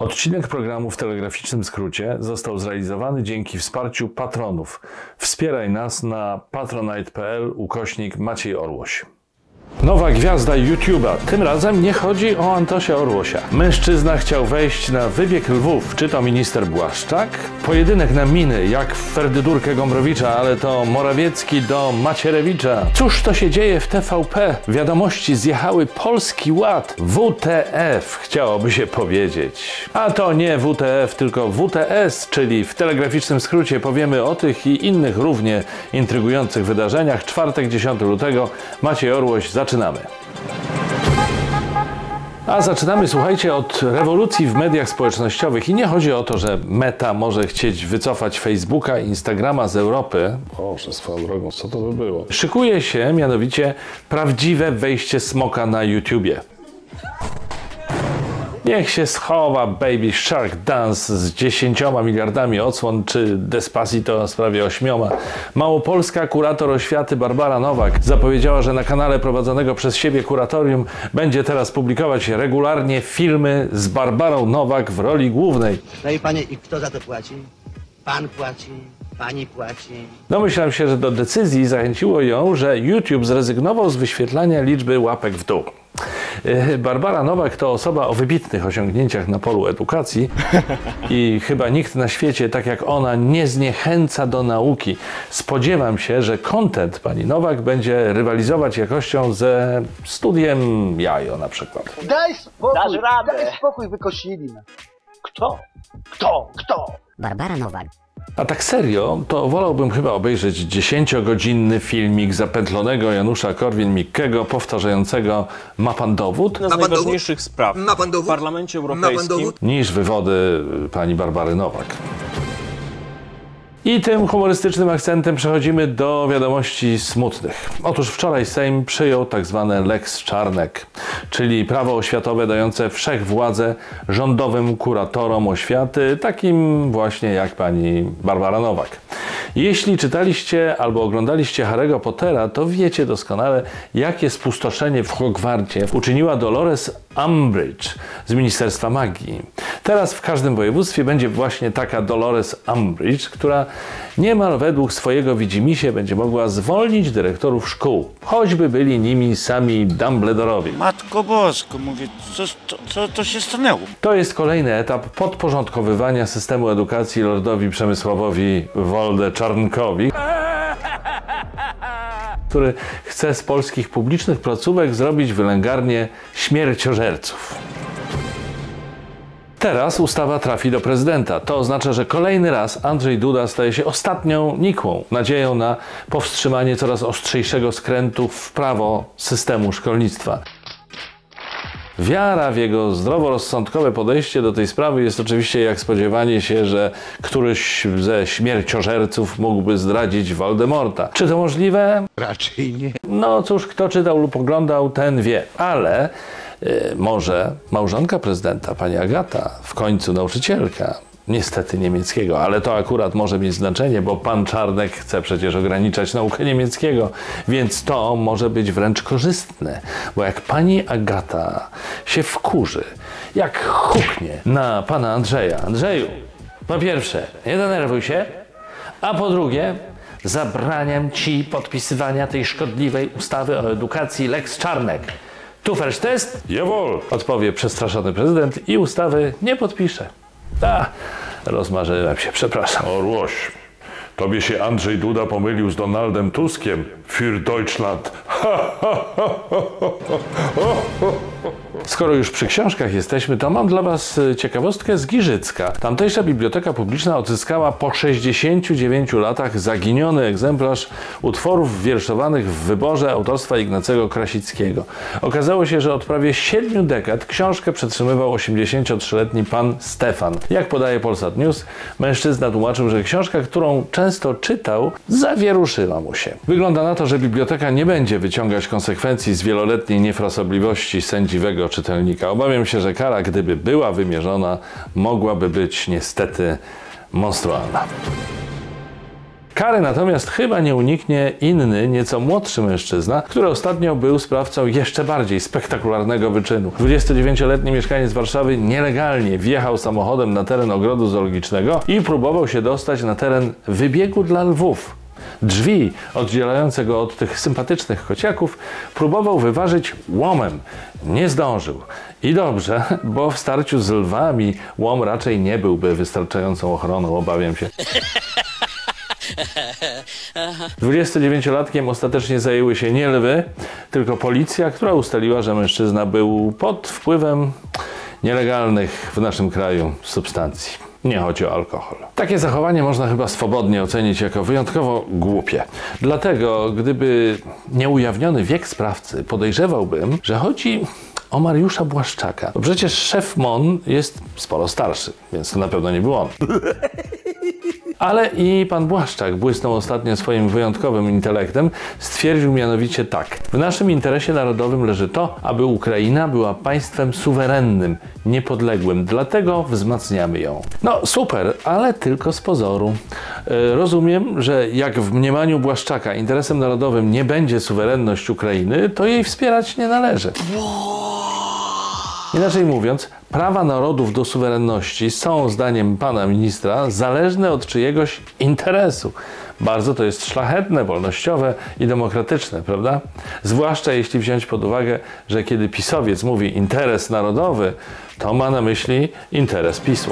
Odcinek programu w telegraficznym skrócie został zrealizowany dzięki wsparciu patronów. Wspieraj nas na patronite.pl/Maciej Orłoś. Nowa gwiazda YouTube'a. Tym razem nie chodzi o Antosia Orłosia. Mężczyzna chciał wejść na wybieg lwów. Czy to minister Błaszczak? Pojedynek na miny, jak w Ferdydurkę Gombrowicza, ale to Morawiecki do Macierewicza. Cóż to się dzieje w TVP? Wiadomości zjechały Polski Ład. WTF, chciałoby się powiedzieć. A to nie WTF, tylko WTS, czyli w telegraficznym skrócie powiemy o tych i innych równie intrygujących wydarzeniach. Czwartek, 10 lutego. Maciej Orłoś, zaczynamy. A zaczynamy, słuchajcie, od rewolucji w mediach społecznościowych. I nie chodzi o to, że Meta może chcieć wycofać Facebooka i Instagrama z Europy. Boże, swoją drogą, co to by było? Szykuje się mianowicie prawdziwe wejście smoka na YouTubie. Niech się schowa Baby Shark Dance z 10 miliardami odsłon, czy Despacito z prawie 8. Małopolska kurator oświaty Barbara Nowak zapowiedziała, że na kanale prowadzonego przez siebie kuratorium będzie teraz publikować regularnie filmy z Barbarą Nowak w roli głównej. No i panie, i kto za to płaci? Pan płaci, pani płaci. Domyślam się, że do decyzji zachęciło ją, że YouTube zrezygnował z wyświetlania liczby łapek w dół. Barbara Nowak to osoba o wybitnych osiągnięciach na polu edukacji i chyba nikt na świecie tak jak ona nie zniechęca do nauki. Spodziewam się, że content pani Nowak będzie rywalizować jakością ze studiem Jajo na przykład. Daj spokój, Dasz radę. daj spokój, wykosili nas. Kto? Kto? Barbara Nowak. A tak serio, to wolałbym chyba obejrzeć 10-godzinny filmik zapętlonego Janusza Korwin-Mikkego powtarzającego "Ma pan dowód?" Jedna z najważniejszych spraw w Parlamencie Europejskim niż wywody pani Barbary Nowak. I tym humorystycznym akcentem przechodzimy do wiadomości smutnych. Otóż wczoraj Sejm przyjął tzw. Lex Czarnek, czyli prawo oświatowe dające wszechwładzę rządowym kuratorom oświaty, takim właśnie jak pani Barbara Nowak. Jeśli czytaliście albo oglądaliście Harry'ego Pottera, to wiecie doskonale, jakie spustoszenie w Hogwarcie uczyniła Dolores Umbridge z Ministerstwa Magii. Teraz w każdym województwie będzie właśnie taka Dolores Umbridge, która niemal według swojego widzimisię będzie mogła zwolnić dyrektorów szkół, choćby byli nimi sami Dumbledorowie. Matko Bosko, mówię, co to się stanęło? To jest kolejny etap podporządkowywania systemu edukacji Lordowi Przemysławowi Wolde-Czarnkowi, który chce z polskich publicznych placówek zrobić wylęgarnię śmierciożerców. Teraz ustawa trafi do prezydenta. To oznacza, że kolejny raz Andrzej Duda staje się ostatnią nikłą, nadzieją na powstrzymanie coraz ostrzejszego skrętu w prawo systemu szkolnictwa. Wiara w jego zdroworozsądkowe podejście do tej sprawy jest oczywiście jak spodziewanie się, że któryś ze śmierciożerców mógłby zdradzić Voldemorta. Czy to możliwe? Raczej nie. No cóż, kto czytał lub oglądał, ten wie. Ale może małżonka prezydenta, pani Agata, w końcu nauczycielka, niestety niemieckiego, ale to akurat może mieć znaczenie, bo pan Czarnek chce przecież ograniczać naukę niemieckiego, więc to może być wręcz korzystne, bo jak pani Agata się wkurzy, jak huknie na pana Andrzeja: Andrzeju, po pierwsze, nie denerwuj się, a po drugie, zabraniam ci podpisywania tej szkodliwej ustawy o edukacji Lex Czarnek. Tu test? Jawohl, odpowie przestraszony prezydent i ustawy nie podpisze. Rozmarzyłem się, przepraszam. Orłoś, tobie się Andrzej Duda pomylił z Donaldem Tuskiem. Für Deutschland. Skoro już przy książkach jesteśmy, to mam dla was ciekawostkę z Giżycka. Tamtejsza biblioteka publiczna odzyskała po 69 latach zaginiony egzemplarz utworów wierszowanych w wyborze autorstwa Ignacego Krasickiego. Okazało się, że od prawie 7 dekad książkę przetrzymywał 83-letni pan Stefan. Jak podaje Polsat News, mężczyzna tłumaczył, że książka, którą często czytał, zawieruszyła mu się. Wygląda na to, że biblioteka nie będzie wyciągać konsekwencji z wieloletniej niefrasobliwości sędziwego czytelnika. Obawiam się, że kara, gdyby była wymierzona, mogłaby być niestety monstrualna. Kary natomiast chyba nie uniknie inny, nieco młodszy mężczyzna, który ostatnio był sprawcą jeszcze bardziej spektakularnego wyczynu. 29-letni mieszkaniec Warszawy nielegalnie wjechał samochodem na teren ogrodu zoologicznego i próbował się dostać na teren wybiegu dla lwów. Drzwi oddzielające go od tych sympatycznych kociaków próbował wyważyć łomem. Nie zdążył. I dobrze, bo w starciu z lwami łom raczej nie byłby wystarczającą ochroną, obawiam się. 29-latkiem ostatecznie zajęły się nie lwy, tylko policja, która ustaliła, że mężczyzna był pod wpływem nielegalnych w naszym kraju substancji. Nie chodzi o alkohol. Takie zachowanie można chyba swobodnie ocenić jako wyjątkowo głupie. Dlatego, gdyby nieujawniony wiek sprawcy, podejrzewałbym, że chodzi o Mariusza Błaszczaka. Bo przecież szef MON jest sporo starszy, więc to na pewno nie był on. Ale i pan Błaszczak błysnął ostatnio swoim wyjątkowym intelektem. Stwierdził mianowicie tak. W naszym interesie narodowym leży to, aby Ukraina była państwem suwerennym, niepodległym. Dlatego wzmacniamy ją. No super, ale tylko z pozoru. Rozumiem, że jak w mniemaniu Błaszczaka interesem narodowym nie będzie suwerenność Ukrainy, to jej wspierać nie należy. Inaczej mówiąc, prawa narodów do suwerenności są, zdaniem pana ministra, zależne od czyjegoś interesu. Bardzo to jest szlachetne, wolnościowe i demokratyczne, prawda? Zwłaszcza jeśli wziąć pod uwagę, że kiedy pisowiec mówi interes narodowy, to ma na myśli interes PiS-u.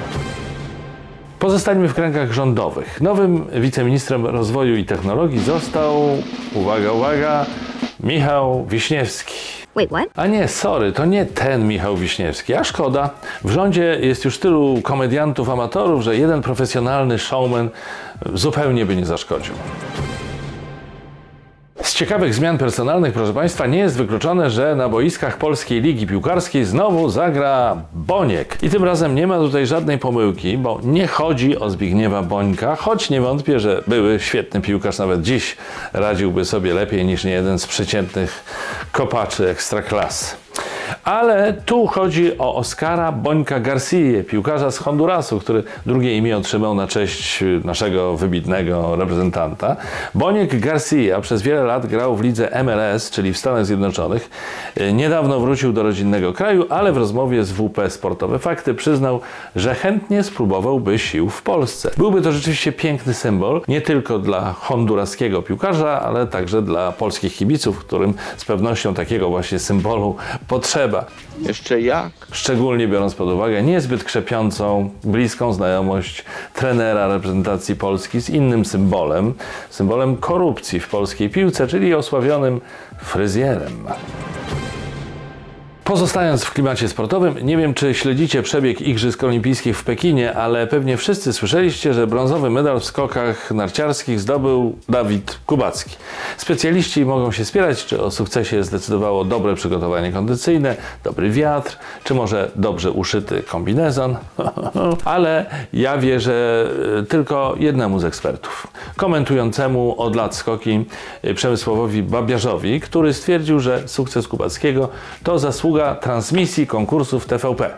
Pozostańmy w kręgach rządowych. Nowym wiceministrem rozwoju i technologii został, uwaga, uwaga, Michał Wiśniewski. Wait, what? A nie, sorry, to nie ten Michał Wiśniewski, a szkoda. W rządzie jest już tylu komediantów amatorów, że jeden profesjonalny showman zupełnie by nie zaszkodził. Z ciekawych zmian personalnych, proszę Państwa, nie jest wykluczone, że na boiskach Polskiej Ligi Piłkarskiej znowu zagra Boniek. I tym razem nie ma tutaj żadnej pomyłki, bo nie chodzi o Zbigniewa Bońka, choć nie wątpię, że były świetny piłkarz nawet dziś radziłby sobie lepiej niż niejeden z przeciętnych kopaczy ekstraklasy. Ale tu chodzi o Oskara Bońka García, piłkarza z Hondurasu, który drugie imię otrzymał na cześć naszego wybitnego reprezentanta. Boniek García przez wiele lat grał w lidze MLS, czyli w Stanach Zjednoczonych. Niedawno wrócił do rodzinnego kraju, ale w rozmowie z WP Sportowe Fakty przyznał, że chętnie spróbowałby sił w Polsce. Byłby to rzeczywiście piękny symbol, nie tylko dla honduraskiego piłkarza, ale także dla polskich kibiców, którym z pewnością takiego właśnie symbolu potrzeba. Jeszcze jak? Szczególnie biorąc pod uwagę niezbyt krzepiącą, bliską znajomość trenera reprezentacji Polski z innym symbolem korupcji w polskiej piłce, czyli osławionym fryzjerem. Pozostając w klimacie sportowym, nie wiem, czy śledzicie przebieg Igrzysk Olimpijskich w Pekinie, ale pewnie wszyscy słyszeliście, że brązowy medal w skokach narciarskich zdobył Dawid Kubacki. Specjaliści mogą się spierać, czy o sukcesie zdecydowało dobre przygotowanie kondycyjne, dobry wiatr, czy może dobrze uszyty kombinezon. Ale ja wierzę tylko jednemu z ekspertów, komentującemu od lat skoki Przemysławowi Babiarzowi, który stwierdził, że sukces Kubackiego to zasługa transmisji konkursów TVP.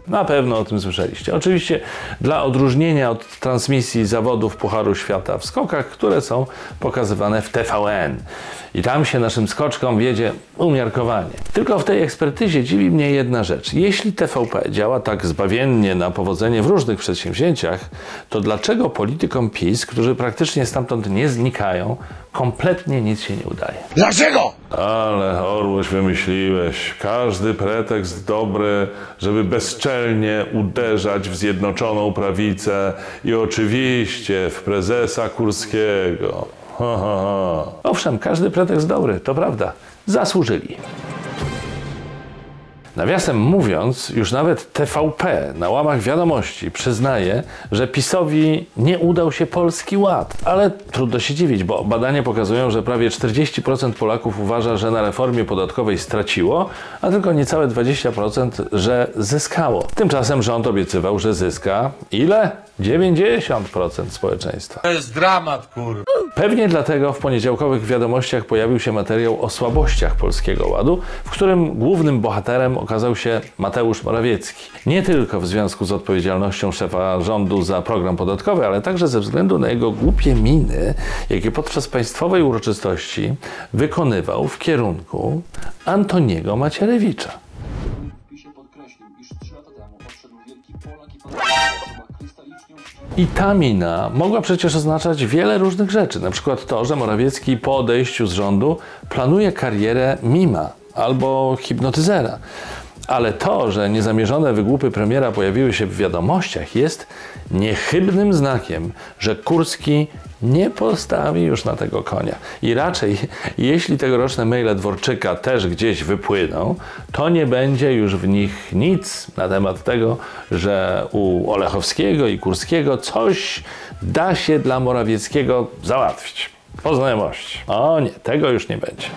Na pewno o tym słyszeliście. Oczywiście dla odróżnienia od transmisji zawodów Pucharu Świata w skokach, które są pokazywane w TVN. I tam się naszym skoczkom wiedzie umiarkowanie. Tylko w tej ekspertyzie dziwi mnie jedna rzecz. Jeśli TVP działa tak zbawiennie na powodzenie w różnych przedsięwzięciach, to dlaczego politykom PiS, którzy praktycznie stamtąd nie znikają, kompletnie nic się nie udaje? Dlaczego? Ale Orłoś wymyśliłeś. Każdy pretekst dobry, żeby bezczelnie uderzać w Zjednoczoną Prawicę i oczywiście w prezesa Kurskiego. Ha, ha, ha. Owszem, każdy pretekst dobry, to prawda. Zasłużyli. Nawiasem mówiąc, już nawet TVP na łamach Wiadomości przyznaje, że PiS-owi nie udał się Polski Ład. Ale trudno się dziwić, bo badania pokazują, że prawie 40% Polaków uważa, że na reformie podatkowej straciło, a tylko niecałe 20%, że zyskało. Tymczasem rząd obiecywał, że zyska ile? 90% społeczeństwa. To jest dramat, kur... Pewnie dlatego w poniedziałkowych Wiadomościach pojawił się materiał o słabościach Polskiego Ładu, w którym głównym bohaterem okazał się Mateusz Morawiecki. Nie tylko w związku z odpowiedzialnością szefa rządu za program podatkowy, ale także ze względu na jego głupie miny, jakie podczas państwowej uroczystości wykonywał w kierunku Antoniego Macierewicza. I ta mina mogła przecież oznaczać wiele różnych rzeczy. Na przykład to, że Morawiecki po odejściu z rządu planuje karierę mima albo hipnotyzera. Ale to, że niezamierzone wygłupy premiera pojawiły się w wiadomościach, jest niechybnym znakiem, że Kurski nie postawi już na tego konia. I raczej, jeśli tegoroczne maile Dworczyka też gdzieś wypłyną, to nie będzie już w nich nic na temat tego, że u Olechowskiego i Kurskiego coś da się dla Morawieckiego załatwić. Po znajomości. O nie, tego już nie będzie.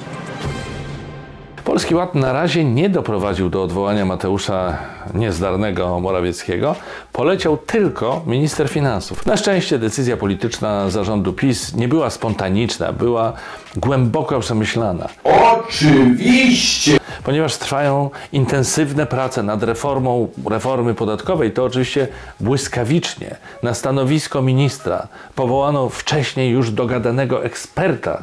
Polski Ład na razie nie doprowadził do odwołania Mateusza niezdarnego Morawieckiego. Poleciał tylko minister finansów. Na szczęście decyzja polityczna zarządu PiS nie była spontaniczna, była głęboko przemyślana. Oczywiście! Ponieważ trwają intensywne prace nad reformą reformy podatkowej, to oczywiście błyskawicznie na stanowisko ministra powołano wcześniej już dogadanego eksperta,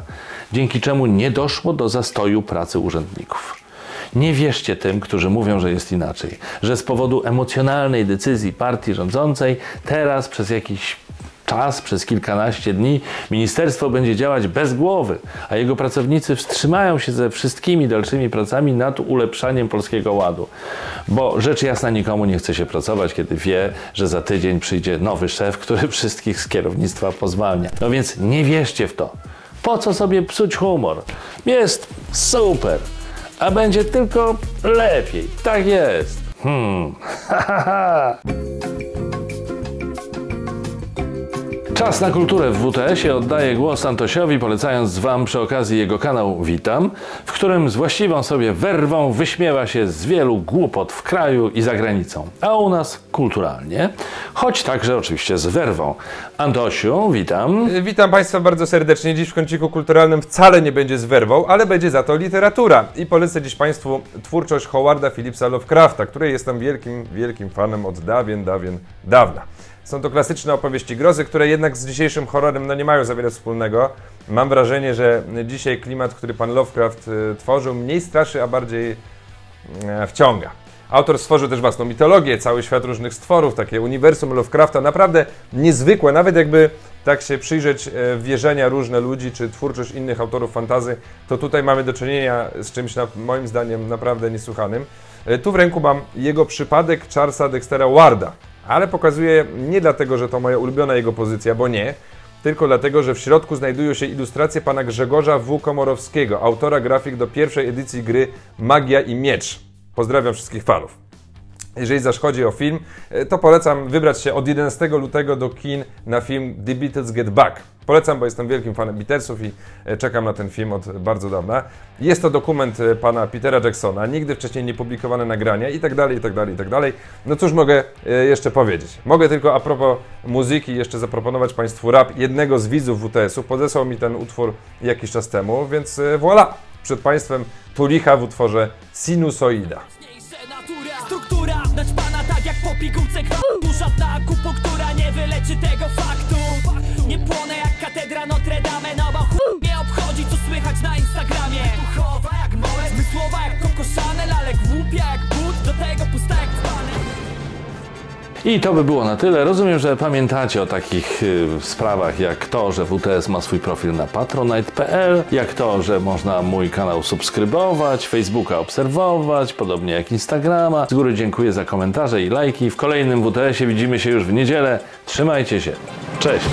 dzięki czemu nie doszło do zastoju pracy urzędników. Nie wierzcie tym, którzy mówią, że jest inaczej, że z powodu emocjonalnej decyzji partii rządzącej teraz przez jakiś czas, przez kilkanaście dni ministerstwo będzie działać bez głowy, a jego pracownicy wstrzymają się ze wszystkimi dalszymi pracami nad ulepszaniem Polskiego Ładu. Bo rzecz jasna nikomu nie chce się pracować, kiedy wie, że za tydzień przyjdzie nowy szef, który wszystkich z kierownictwa pozwalnia. No więc nie wierzcie w to. Po co sobie psuć humor? Jest super, a będzie tylko lepiej. Tak jest. Czas na kulturę w WTS-ie. Oddaję głos Antosiowi, polecając Wam przy okazji jego kanał Witam, w którym z właściwą sobie werwą wyśmiewa się z wielu głupot w kraju i za granicą. A u nas kulturalnie, choć także oczywiście z werwą. Antosiu, witam. Witam Państwa bardzo serdecznie. Dziś w kąciku kulturalnym wcale nie będzie z werwą, ale będzie za to literatura. I polecę dziś Państwu twórczość Howarda Phillipsa Lovecrafta, której jestem wielkim fanem od dawna. Są to klasyczne opowieści grozy, które jednak z dzisiejszym horrorem nie mają za wiele wspólnego. Mam wrażenie, że dzisiaj klimat, który pan Lovecraft tworzył, mniej straszy, a bardziej wciąga. Autor stworzył też własną mitologię, cały świat różnych stworów, takie uniwersum Lovecrafta, naprawdę niezwykłe, nawet jakby tak się przyjrzeć wierzenia różne ludzi, czy twórczość innych autorów fantasy, to tutaj mamy do czynienia z czymś moim zdaniem naprawdę niesłychanym. Tu w ręku mam jego przypadek Charlesa Dextera Warda. Ale pokazuję nie dlatego, że to moja ulubiona jego pozycja, bo nie, tylko dlatego, że w środku znajdują się ilustracje pana Grzegorza W. Komorowskiego, autora grafik do pierwszej edycji gry Magia i Miecz. Pozdrawiam wszystkich fanów. Jeżeli zaś chodzi o film, to polecam wybrać się od 11 lutego do kin na film The Beatles Get Back. Polecam, bo jestem wielkim fanem Beatlesów i czekam na ten film od bardzo dawna. Jest to dokument pana Petera Jacksona, nigdy wcześniej nie publikowane nagrania i tak dalej. No cóż mogę jeszcze powiedzieć? Mogę tylko a propos muzyki jeszcze zaproponować Państwu rap jednego z widzów WTS-u. Podesłał mi ten utwór jakiś czas temu, więc voilà! Przed Państwem Tulicha w utworze Sinusoida. Struktura naćpana tak jak po pigułce gwałtu. Żadna akupunktura nie wyleczy tego faktu. Nie płonę jak katedra Notre Dame. No bo chuj mnie obchodzi co słychać na Instagramie. Duchowa jak Moet, zmysłowa jak Coco Chanel, ale głupia jak but, do tego pusta jak dzbanek. I to by było na tyle. Rozumiem, że pamiętacie o takich sprawach jak to, że WTS ma swój profil na patronite.pl, jak to, że można mój kanał subskrybować, Facebooka obserwować, podobnie jak Instagrama. Z góry dziękuję za komentarze i lajki. W kolejnym WTS-ie widzimy się już w niedzielę. Trzymajcie się. Cześć!